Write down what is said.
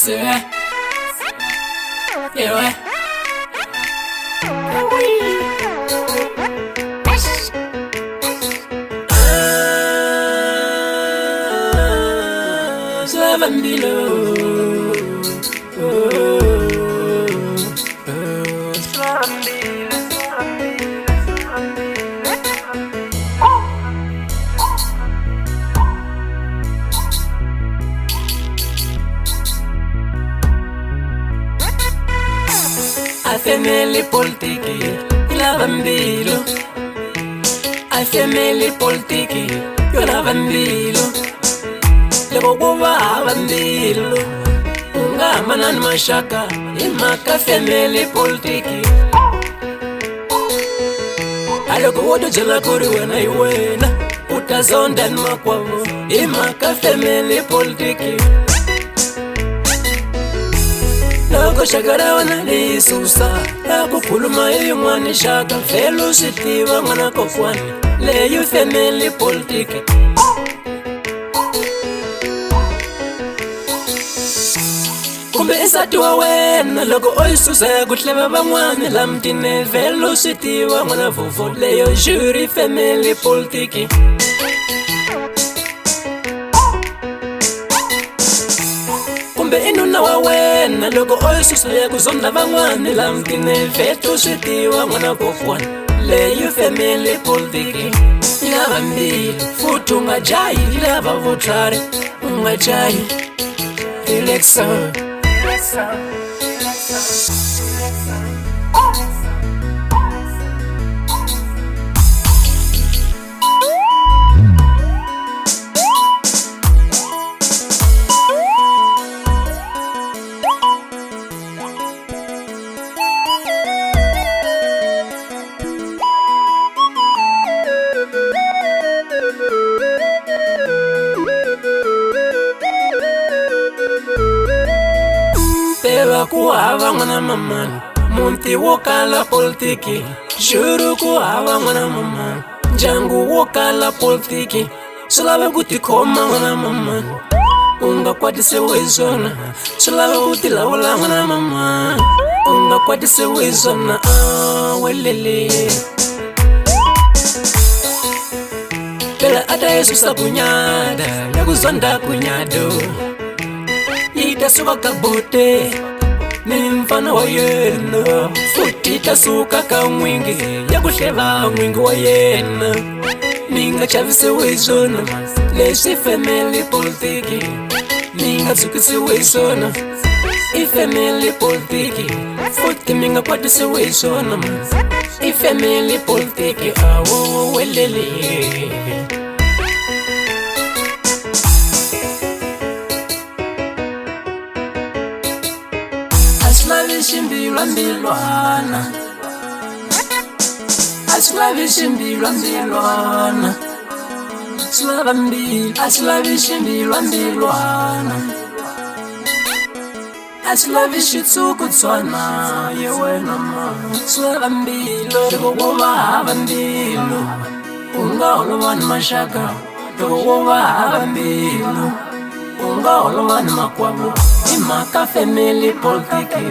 yeah. Yeah. Slavandilo. Family politiki, lavandilo. I family politiki, yo lavandilo. Lebo kuba avandilo, unga manan mashaka, imaka family politiki. Aloko wodo jela kuri wena iwena, utazonda nmakwavu, imaka family politiki. Loko shakara wana ni susa Lako kuluma iyo mwani shaka Felo sitiva mwana kofwani Leyo family politiki Kumbe insati wa wena Loko oi susa ya kutleba bangwani Lamtine felo sitiva mwana fofo Leyo jury family politiki Inuna wa wena loko oisusa ya kuzonda vangwani Lamtine fetu switiwa mwana kofwani Leyo family politiki Ilava mbili futu ungajayi Ilava votare ungajayi Election Pela kuhava mwana mamani Munti wokala politiki Shuru kuhava mwana mamani Jangu wokala politiki Sulave kutikoma mwana mamani Unga kwatise wezona Sulave kutilawala mwana mamani Unga kwatise wezona welele Pela ata yesu sa kunyada Ya kuzonda kunyado Itasuka kabote ni mfano wa yena Futi itasuka ka mwingi ya kuhleva mwingi wa yena Ninga chavise wezona Lesi family politiki Ninga tsukise wezona I family politiki Futi minga kwatise wezona I family politiki awo welele Aslavishi mbilwa mbilwana Aslavishi mbilwa mbilwana Slava mbili Aslavishi mbilwa mbilwana Aslavishi tsuku tswana Yewena ma Slava mbilo Lego woba hava mbilo Unga olovani mashaka Lego woba hava mbilo Unga olovani makwabu Imaka family politiki